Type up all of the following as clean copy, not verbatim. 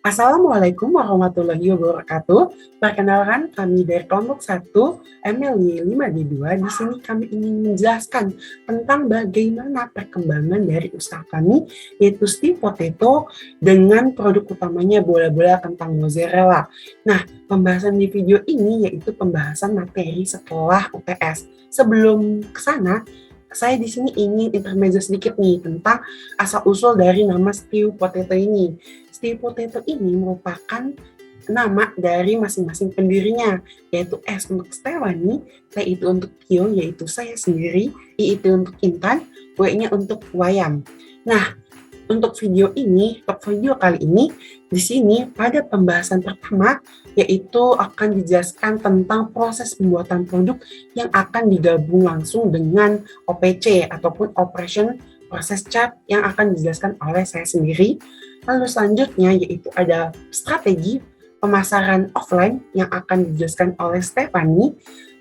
Assalamualaikum warahmatullahi wabarakatuh. Perkenalkan kami dari kelompok 1 MLY 5D2. Di sini kami ingin menjelaskan tentang bagaimana perkembangan dari usaha kami, yaitu Steve Potato dengan produk utamanya bola-bola kentang mozzarella. Nah, pembahasan di video ini yaitu pembahasan materi setelah UTS. Sebelum ke sana, saya di sini ingin intermezzo sedikit nih tentang asal-usul dari nama Steve Potato ini. Steve Potato ini merupakan nama dari masing-masing pendirinya, yaitu S untuk Stefani, T itu untuk Tio, yaitu saya sendiri, I itu untuk Intan, W-nya untuk Wayam. Nah, untuk video kali ini, di sini pada pembahasan pertama, yaitu akan dijelaskan tentang proses pembuatan produk yang akan digabung langsung dengan OPC ataupun Operation Process Chart yang akan dijelaskan oleh saya sendiri. Lalu selanjutnya yaitu ada strategi pemasaran offline yang akan dijelaskan oleh Stefani.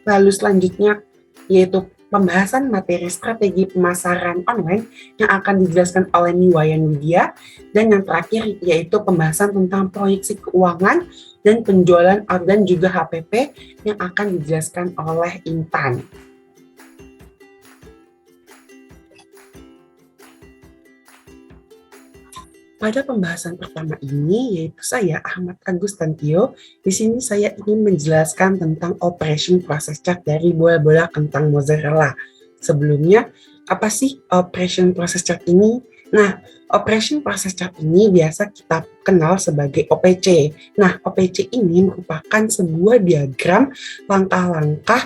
Lalu selanjutnya yaitu pembahasan materi strategi pemasaran online yang akan dijelaskan oleh Niwayan Widya. Dan yang terakhir yaitu pembahasan tentang proyeksi keuangan dan penjualan dan juga HPP yang akan dijelaskan oleh Intan. Pada pembahasan pertama ini, yaitu saya, Ahmad Agus Tantio, di sini saya ingin menjelaskan tentang operation process chart dari bola-bola kentang mozzarella. Sebelumnya, apa sih operation process chart ini? Nah, operation process chart ini biasa kita kenal sebagai OPC. Nah, OPC ini merupakan sebuah diagram langkah-langkah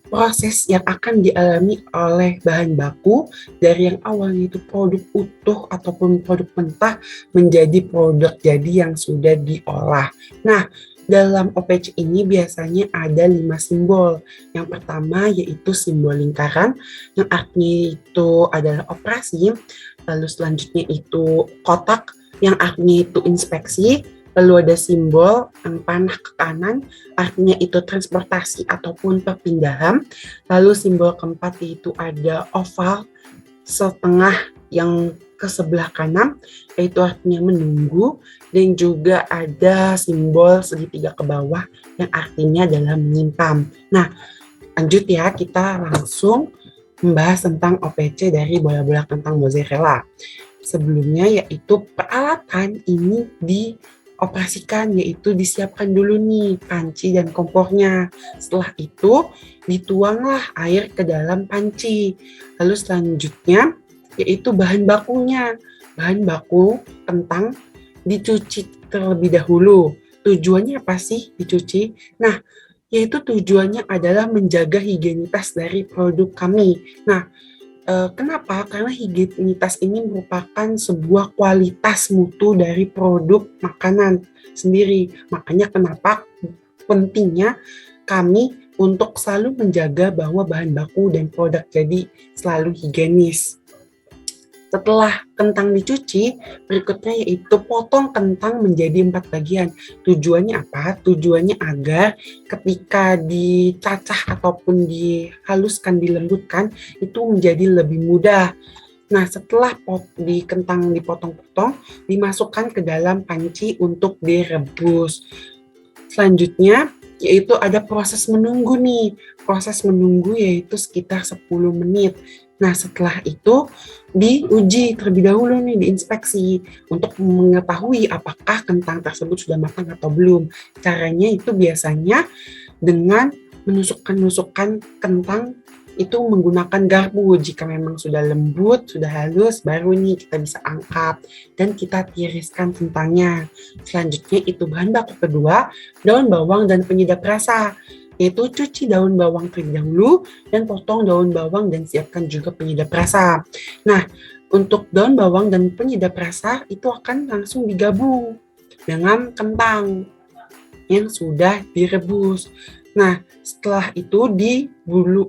proses yang akan dialami oleh bahan baku dari yang awalnya itu produk utuh ataupun produk mentah menjadi produk jadi yang sudah diolah. Nah, dalam OPC ini biasanya ada 5 simbol. Yang pertama yaitu simbol lingkaran, yang artinya itu adalah operasi. Lalu selanjutnya itu kotak, yang artinya itu inspeksi. Lalu ada simbol yang panah ke kanan, artinya itu transportasi ataupun perpindahan. Lalu simbol keempat itu ada oval setengah yang ke sebelah kanan, yaitu artinya menunggu. Dan juga ada simbol segitiga ke bawah yang artinya adalah menyimpan. Nah, lanjut ya, kita langsung membahas tentang OPC dari bola-bola kentang mozzarella. Sebelumnya yaitu peralatan ini dioperasikan, yaitu disiapkan dulu nih panci dan kompornya. Setelah itu dituanglah air ke dalam panci. Lalu selanjutnya yaitu bahan bakunya. Bahan baku kentang dicuci terlebih dahulu. Tujuannya apa sih dicuci? Nah, yaitu tujuannya adalah menjaga higienitas dari produk kami. Nah, kenapa? Karena higienitas ini merupakan sebuah kualitas mutu dari produk makanan sendiri. Makanya kenapa pentingnya kami untuk selalu menjaga bahwa bahan baku dan produk jadi selalu higienis. Setelah kentang dicuci, berikutnya yaitu potong kentang menjadi 4 bagian. Tujuannya apa? Tujuannya agar ketika dicacah ataupun dihaluskan, dilembutkan, itu menjadi lebih mudah. Nah, setelah kentang dipotong-potong, dimasukkan ke dalam panci untuk direbus. Selanjutnya, yaitu ada proses menunggu nih. Proses menunggu yaitu sekitar 10 menit. Nah, setelah itu diuji terlebih dahulu nih, diinspeksi untuk mengetahui apakah kentang tersebut sudah matang atau belum. Caranya itu biasanya dengan menusuk-nusukkan kentang itu menggunakan garpu. Jika memang sudah lembut, sudah halus, baru nih kita bisa angkat dan kita tiriskan kentangnya. Selanjutnya itu bahan baku kedua, daun bawang dan penyedap rasa. Yaitu cuci daun bawang terlebih dahulu dan potong daun bawang dan siapkan juga penyedap rasa. Nah, untuk daun bawang dan penyedap rasa itu akan langsung digabung dengan kentang yang sudah direbus. Nah, setelah itu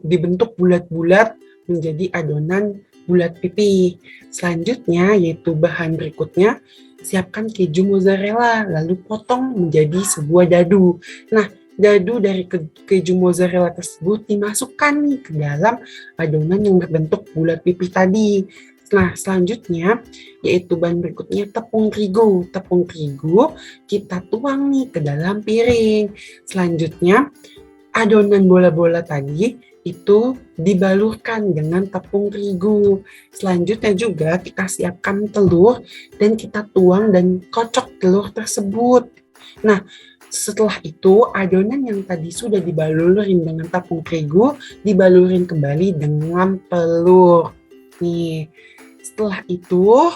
dibentuk bulat-bulat menjadi adonan bulat pipi. Selanjutnya yaitu bahan berikutnya, siapkan keju mozzarella lalu potong menjadi sebuah dadu. Nah, dadu dari keju mozzarella tersebut dimasukkan nih ke dalam adonan yang berbentuk bulat pipi tadi. Nah, selanjutnya yaitu bahan berikutnya tepung terigu. Tepung terigu kita tuang nih ke dalam piring. Selanjutnya adonan bola-bola tadi itu dibalurkan dengan tepung terigu. Selanjutnya juga kita siapkan telur dan kita tuang dan kocok telur tersebut. Nah, setelah itu adonan yang tadi sudah dibalurin dengan tepung terigu dibalurin kembali dengan telur. Nih, setelah itu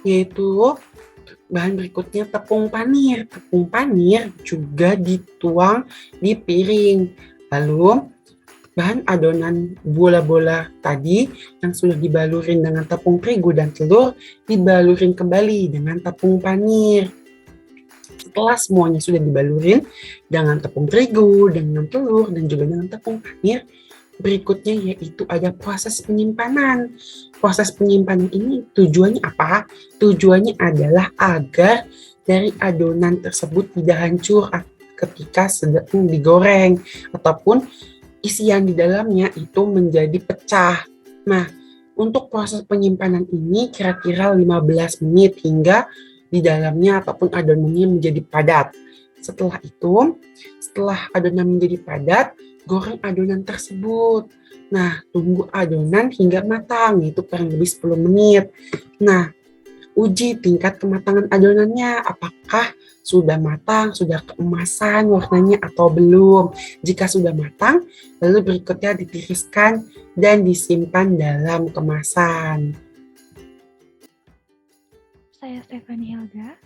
yaitu bahan berikutnya tepung panir. Tepung panir juga dituang di piring. Lalu bahan adonan bola-bola tadi yang sudah dibalurin dengan tepung terigu dan telur dibalurin kembali dengan tepung panir. Setelah semuanya sudah dibalurin dengan tepung terigu, dengan telur, dan juga dengan tepung panir, berikutnya yaitu ada proses penyimpanan. Proses penyimpanan ini tujuannya apa? Tujuannya adalah agar dari adonan tersebut tidak hancur ketika sedang digoreng ataupun isian di dalamnya itu menjadi pecah. Nah, untuk proses penyimpanan ini kira-kira 15 menit hingga di dalamnya ataupun adonannya menjadi padat. Setelah itu, setelah adonan menjadi padat, goreng adonan tersebut. Nah, tunggu adonan hingga matang, yaitu kurang lebih 10 menit. Nah, uji tingkat kematangan adonannya, apakah sudah matang, sudah keemasan warnanya atau belum. Jika sudah matang, lalu berikutnya ditiriskan dan disimpan dalam kemasan. Saya Stephanie Helga.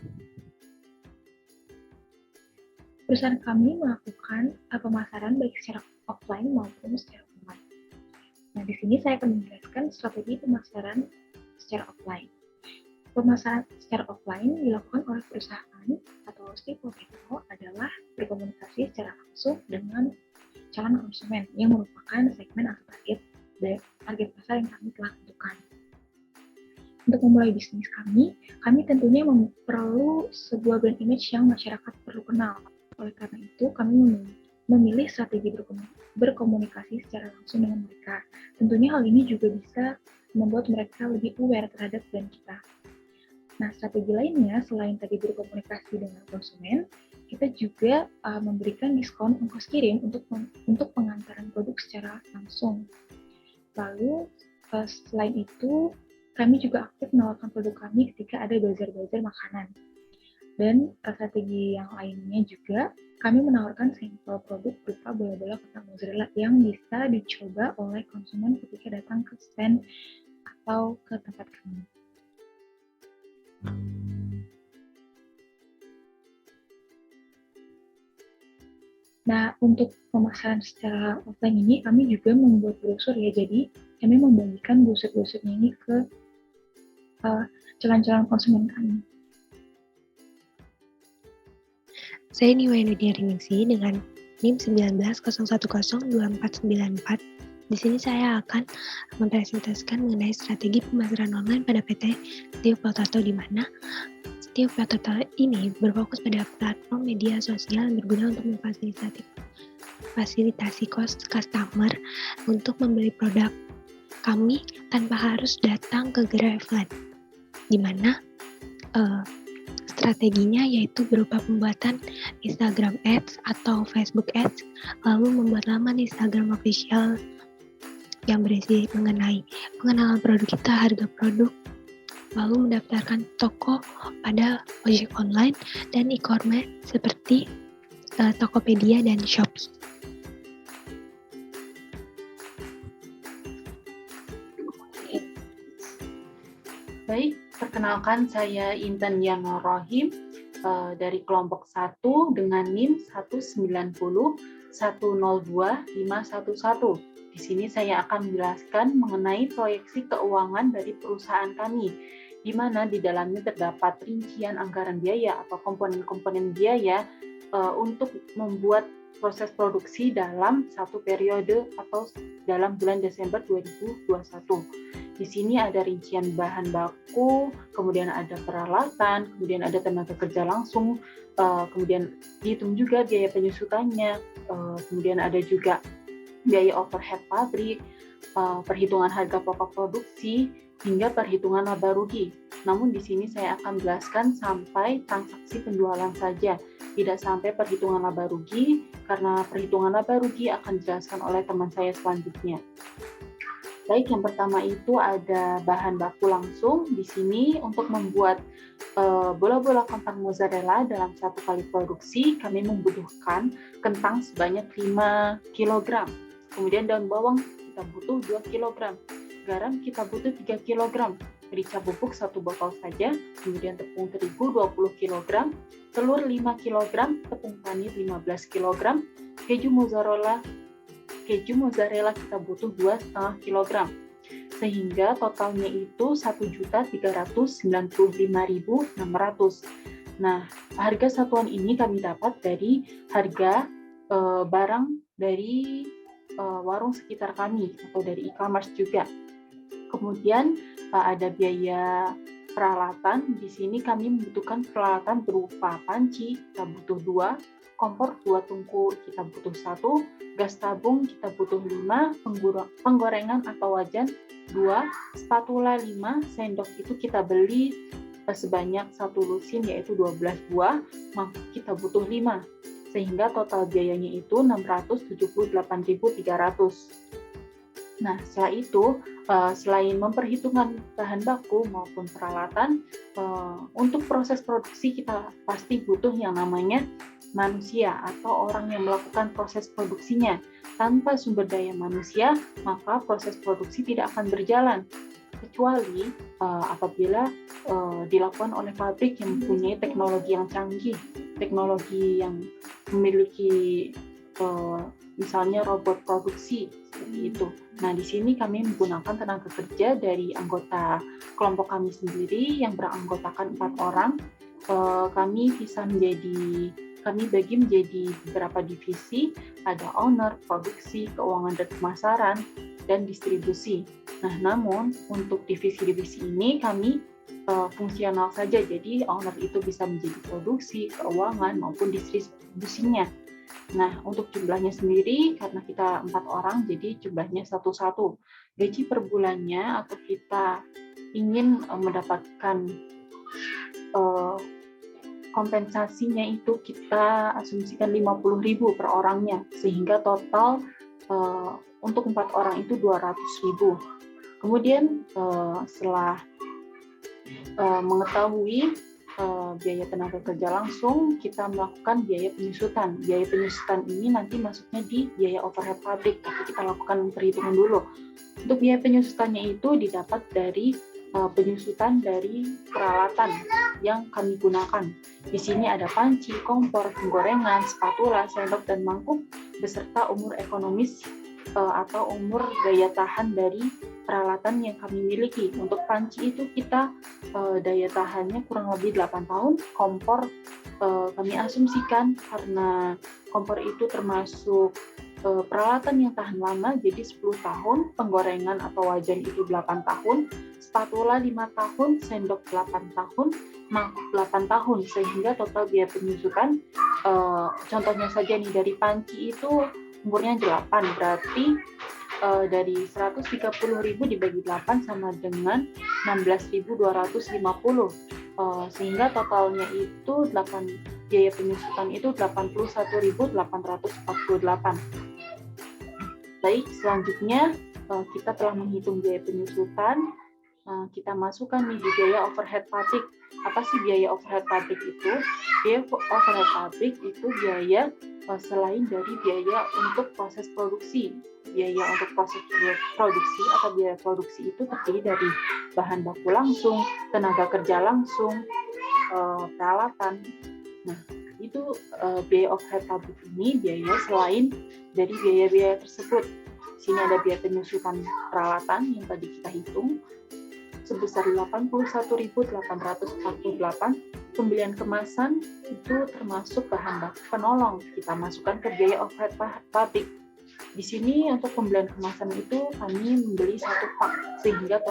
Perusahaan kami melakukan pemasaran baik secara offline maupun secara online. Nah, di sini saya akan menjelaskan strategi pemasaran secara offline. Pemasaran secara offline dilakukan oleh perusahaan atau stakeholder adalah berkomunikasi secara langsung dengan calon konsumen yang merupakan segmen atau target pasar yang kami telah tentukan. Untuk memulai bisnis kami tentunya perlu sebuah brand image yang masyarakat perlu kenal. Oleh karena itu, kami memilih strategi berkomunikasi secara langsung dengan mereka. Tentunya hal ini juga bisa membuat mereka lebih aware terhadap brand kita. Nah, strategi lainnya selain tadi berkomunikasi dengan konsumen, kita juga memberikan diskon ongkos kirim untuk pengantaran produk secara langsung. Lalu, selain itu, kami juga aktif menawarkan produk kami ketika ada bazar-bazar makanan. Dan strategi yang lainnya juga, kami menawarkan sampel produk berupa bola-bola kentang mozzarella yang bisa dicoba oleh konsumen ketika datang ke stand atau ke tempat kami. Nah, untuk pemasaran secara offline ini, kami juga membuat brosur ya. Jadi, kami membagikan brosur-brosurnya ini ke calon-calon konsumen kami. Saya Niwainuddin Ningsi dengan NIM 1901024994. Di sini saya akan mempresentasikan mengenai strategi pemasaran online pada PT Tio Potato, di mana Tio Potato ini berfokus pada platform media sosial yang berguna untuk memfasilitasi customer untuk membeli produk kami tanpa harus datang ke gerai offline, di mana strateginya yaitu berupa pembuatan Instagram Ads atau Facebook Ads, lalu membuat laman Instagram official yang berisi mengenai pengenalan produk kita, harga produk, lalu mendaftarkan toko pada ojek online dan e-commerce seperti Tokopedia dan Shopee. Baik, perkenalkan saya Intan Yana Rohim dari kelompok 1 dengan NIM 190102511. Di sini saya akan menjelaskan mengenai proyeksi keuangan dari perusahaan kami, di mana di dalamnya terdapat rincian anggaran biaya atau komponen-komponen biaya untuk membuat proses produksi dalam satu periode atau dalam bulan Desember 2021. Di sini ada rincian bahan baku, kemudian ada peralatan, kemudian ada tenaga kerja langsung, kemudian dihitung juga biaya penyusutannya, kemudian ada juga biaya overhead pabrik, perhitungan harga pokok produksi, hingga perhitungan laba rugi. Namun di sini saya akan jelaskan sampai transaksi penjualan saja, tidak sampai perhitungan laba rugi, karena perhitungan laba rugi akan dijelaskan oleh teman saya selanjutnya. Baik, yang pertama itu ada bahan baku langsung. Di sini untuk membuat bola-bola kentang mozzarella dalam satu kali produksi, kami membutuhkan kentang sebanyak 5 kg. Kemudian daun bawang kita butuh 2 kg. Garam kita butuh 3 kg, merica bubuk 1 botol saja, kemudian tepung terigu 20 kg, telur 5 kg, tepung panir 15 kg, keju mozzarella kita butuh 2,5 kg. Sehingga totalnya itu 1.395.600. Nah, harga satuan ini kami dapat dari harga barang dari warung sekitar kami atau dari e-commerce juga. Kemudian ada biaya peralatan. Di sini kami membutuhkan peralatan berupa panci, kita butuh 2, kompor 2 tungku kita butuh 1, gas tabung kita butuh 5, penggorengan atau wajan 2, spatula 5, sendok itu kita beli sebanyak 1 lusin yaitu 12 buah, mangkuk kita butuh 5. Sehingga total biayanya itu 678.300. Nah, setelah itu, selain memperhitungkan bahan baku maupun peralatan, untuk proses produksi kita pasti butuh yang namanya manusia atau orang yang melakukan proses produksinya. Tanpa sumber daya manusia, maka proses produksi tidak akan berjalan. Kecuali apabila dilakukan oleh pabrik yang mempunyai teknologi yang canggih, teknologi yang memiliki misalnya robot produksi seperti itu. Nah, di sini kami menggunakan tenaga kerja dari anggota kelompok kami sendiri yang beranggotakan 4 orang. Kami bagi menjadi beberapa divisi, ada owner, produksi, keuangan dan pemasaran, dan distribusi. Nah, namun untuk divisi-divisi ini kami fungsional saja, jadi owner itu bisa menjadi produksi, keuangan, maupun distribusinya. Nah, untuk jumlahnya sendiri, karena kita 4 orang, jadi jumlahnya 1-1. Gaji per bulannya atau kita ingin mendapatkan kompensasinya itu kita asumsikan 50.000 per orangnya, sehingga total untuk 4 orang itu 200.000. Kemudian setelah mengetahui biaya tenaga kerja langsung, kita melakukan biaya penyusutan. Biaya penyusutan ini nanti masuknya di biaya overhead pabrik, tapi kita lakukan perhitungan dulu. Untuk biaya penyusutannya itu didapat dari penyusutan dari peralatan yang kami gunakan. Di sini ada panci, kompor, penggorengan, spatula, sendok, dan mangkuk, beserta umur ekonomis atau umur daya tahan dari peralatan yang kami miliki. Untuk panci itu kita daya tahannya kurang lebih 8 tahun, kompor kami asumsikan karena kompor itu termasuk peralatan yang tahan lama, jadi 10 tahun, penggorengan atau wajan itu 8 tahun, spatula 5 tahun, sendok 8 tahun, mangkuk 8 tahun, sehingga total biaya penyusutan, contohnya saja nih dari panci itu umurnya 8, berarti dari 130.000 dibagi 8 sama dengan 16.250, sehingga totalnya itu biaya penyusutan itu 81.848. Baik, selanjutnya kita telah menghitung biaya penyusutan, kita masukkan nih di biaya overhead pabrik. Apa sih biaya overhead pabrik itu? Biaya overhead pabrik itu biaya selain dari biaya untuk proses produksi. Biaya untuk proses produksi atau biaya produksi itu terdiri dari bahan baku langsung, tenaga kerja langsung, peralatan. Nah, itu biaya overhead pabrik ini biaya selain dari biaya-biaya tersebut. Di sini ada biaya penyusutan peralatan yang tadi kita hitung sebesar 81.848. Pembelian kemasan itu termasuk bahan baku penolong. Kita masukkan ke biaya overhead pabrik. Di sini untuk pembelian kemasan itu kami membeli 1 pak, sehingga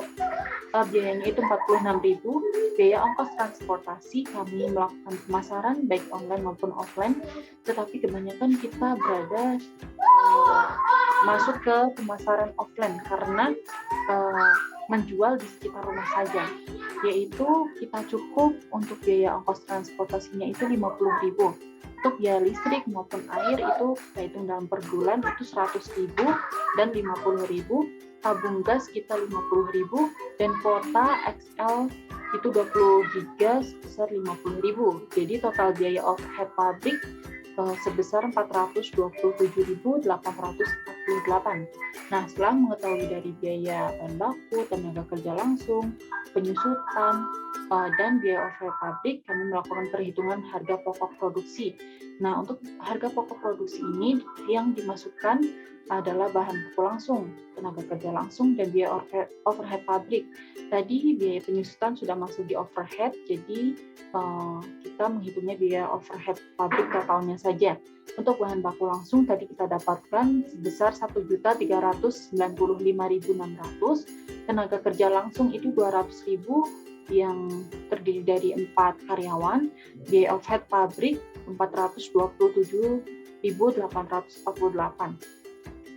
biayanya itu 46.000. Biaya ongkos transportasi kami melakukan pemasaran baik online maupun offline, tetapi kebanyakan kita masuk ke pemasaran offline karena menjual di sekitar rumah saja, yaitu kita cukup untuk biaya ongkos transportasinya itu 50.000. Untuk biaya listrik maupun air itu kita hitung dalam per bulan itu 100.000 dan 50.000, tabung gas kita 50.000, dan kuota XL itu 20 giga sebesar 50.000. Jadi total biaya overhead pabrik sebesar 427.848. Nah, setelah mengetahui dari biaya bahan baku, tenaga kerja langsung, penyusutan, dan biaya overhead pabrik, kami melakukan perhitungan harga pokok produksi. Nah, untuk harga pokok produksi ini yang dimasukkan adalah bahan baku langsung, tenaga kerja langsung, dan biaya overhead pabrik. Tadi biaya penyusutan sudah masuk di overhead, jadi kita menghitungnya biaya overhead pabrik totalnya saja. Untuk bahan baku langsung tadi kita dapatkan sebesar 1.395.600, tenaga kerja langsung itu 200.000 yang terdiri dari 4 karyawan, biaya overhead pabrik 427.848.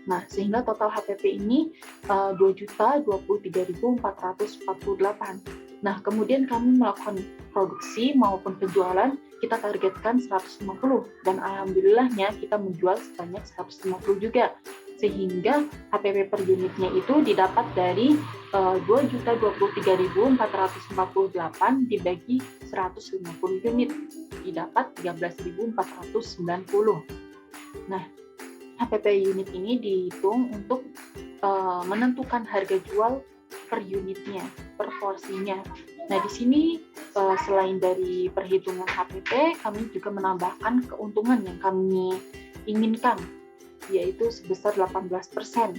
Nah, sehingga total HPP ini 2.023.448. Nah, kemudian kami melakukan produksi maupun penjualan, kita targetkan 150, dan alhamdulillahnya kita menjual sebanyak 150 juga. Sehingga HPP per unitnya itu didapat dari 2.023.448 dibagi 150 unit, didapat 13.490. Nah, HPP unit ini dihitung untuk menentukan harga jual per unitnya, per porsinya. Nah, di sini selain dari perhitungan HPP, kami juga menambahkan keuntungan yang kami inginkan, yaitu sebesar 18%.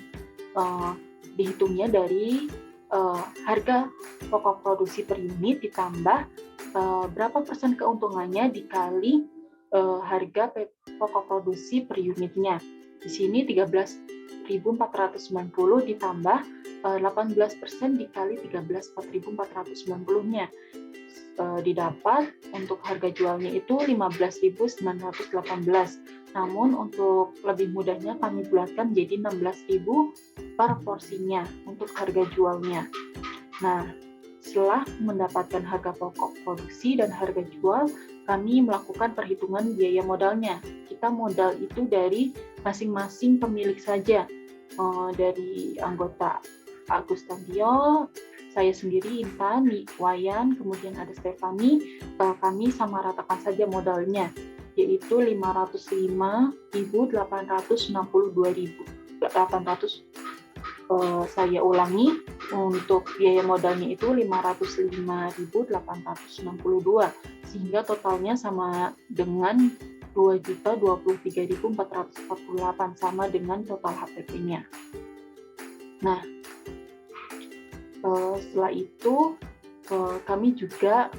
Dihitungnya dari harga pokok produksi per unit ditambah berapa persen keuntungannya dikali harga pokok produksi per unitnya. Di sini 13.490 ditambah 18% dikali 13.490-nya. Didapat untuk harga jualnya itu 15.918. Namun untuk lebih mudahnya kami bulatkan jadi 16.000 per porsinya untuk harga jualnya. Nah, setelah mendapatkan harga pokok produksi dan harga jual, kami melakukan perhitungan biaya modalnya. Kita modal itu dari masing-masing pemilik saja, dari anggota Agustantio, saya sendiri, Intan, Wayan, kemudian ada Stefani. Kami sama ratakan saja modalnya, yaitu 505.862.800. Saya ulangi, untuk biaya modalnya itu 505.862, sehingga totalnya sama dengan 2.023.448, sama dengan total HPP-nya. Nah, setelah itu kami juga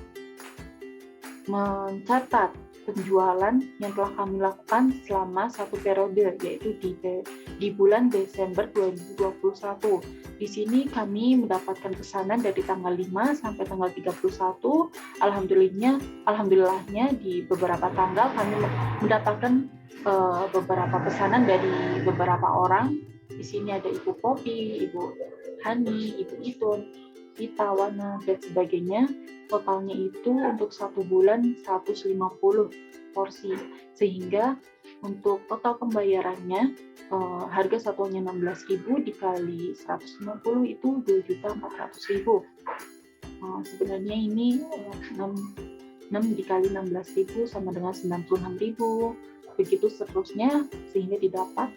mencatat penjualan yang telah kami lakukan selama satu periode, yaitu di bulan Desember 2021. Di sini kami mendapatkan pesanan dari tanggal 5 sampai tanggal 31. Alhamdulillahnya di beberapa tanggal kami mendapatkan beberapa pesanan dari beberapa orang. Di sini ada Ibu Popi, Ibu Hani, Ibu Itun, Ita, Wana, dan sebagainya. Totalnya itu untuk satu bulan 150 porsi, sehingga untuk total pembayarannya harga satuannya 16.000 dikali 150 itu 2.400.000. Sebenarnya ini 6 dikali 16.000 sama dengan 96.000, begitu seterusnya, sehingga didapat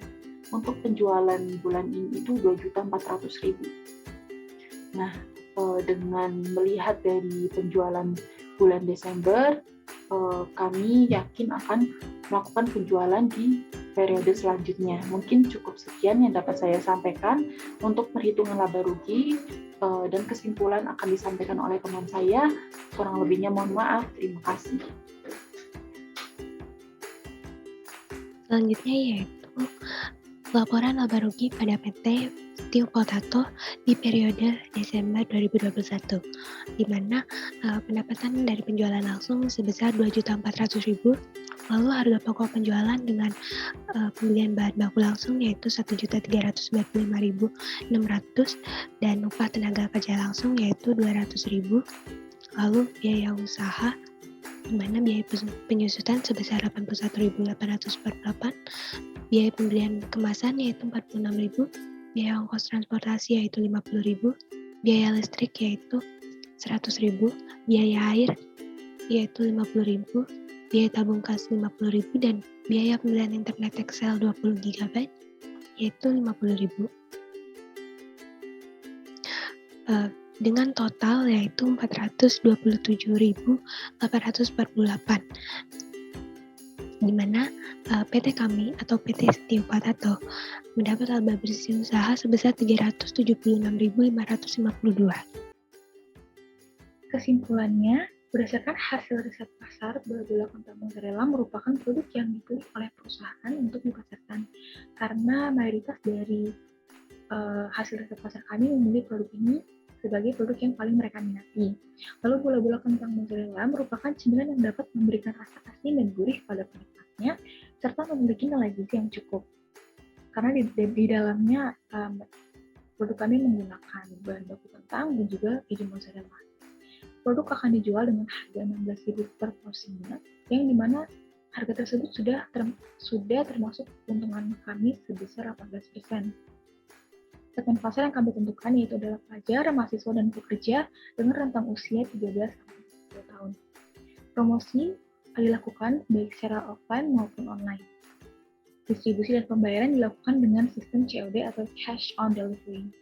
untuk penjualan bulan ini itu 2.400.000. Nah, dengan melihat dari penjualan bulan Desember, kami yakin akan melakukan penjualan di periode selanjutnya. Mungkin cukup sekian yang dapat saya sampaikan untuk perhitungan laba rugi, dan kesimpulan akan disampaikan oleh teman saya. Kurang lebihnya mohon maaf. Terima kasih. Selanjutnya yaitu laporan laba rugi pada PT Steel Potato di periode Desember 2021, di mana pendapatan dari penjualan langsung sebesar 2.400.000, Lalu harga pokok penjualan dengan pembelian bahan baku langsung yaitu 1.345.600 dan upah tenaga kerja langsung yaitu 200.000. Lalu biaya usaha di mana biaya penyusutan sebesar 81.848, biaya pembelian kemasan yaitu 46.000, biaya ongkos transportasi yaitu 50.000, biaya listrik yaitu 100.000, biaya air yaitu 50.000, biaya tabung kas 50.000 dan biaya pembelian internet Excel 20 GB yaitu 50.000. Dengan total yaitu 427.848, di mana PT kami atau PT Setio Patato mendapat laba bersih usaha sebesar 376.552. Kesimpulannya, berdasarkan hasil riset pasar, bola-bola kentang mozzarella merupakan produk yang dipilih oleh perusahaan untuk dipasarkan karena mayoritas dari hasil riset pasar kami memilih produk ini sebagai produk yang paling mereka minati. Lalu bola-bola kentang mozzarella merupakan cemilan yang dapat memberikan rasa asin dan gurih pada penikmatnya serta memiliki nilai gizi yang cukup. Karena di dalamnya produk kami menggunakan bahan baku kentang dan juga keju mozzarella. Produk akan dijual dengan harga 16.000 per porsinya, yang dimana harga tersebut sudah termasuk keuntungan kami sebesar 18%. Segmen pasar yang kami tentukan yaitu adalah pelajar, mahasiswa, dan pekerja dengan rentang usia 13-20 tahun. Promosi dilakukan baik secara offline maupun online. Distribusi dan pembayaran dilakukan dengan sistem COD atau Cash on Delivery.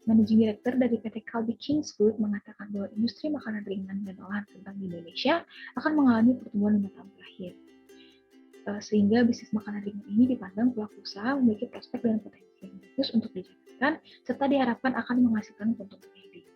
Managing Director dari PT Kalbi Kings Food mengatakan bahwa industri makanan ringan dan olahan kentang di Indonesia akan mengalami pertumbuhan 5 tahun terakhir. Sehingga bisnis makanan ringan ini dipandang pelaku usaha memiliki prospek dan potensi yang bagus untuk dijalankan, serta diharapkan akan menghasilkan keuntungan yang tinggi.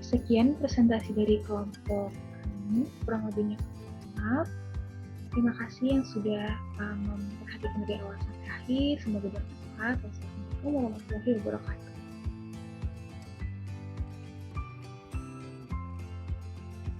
Sekian presentasi dari kelompok kami, kurang lebihnya maaf. Terima kasih yang sudah memperhatikan dari awal sampai akhir. Semoga bermanfaat. Wassalamualaikum warahmatullahi wabarakatuh.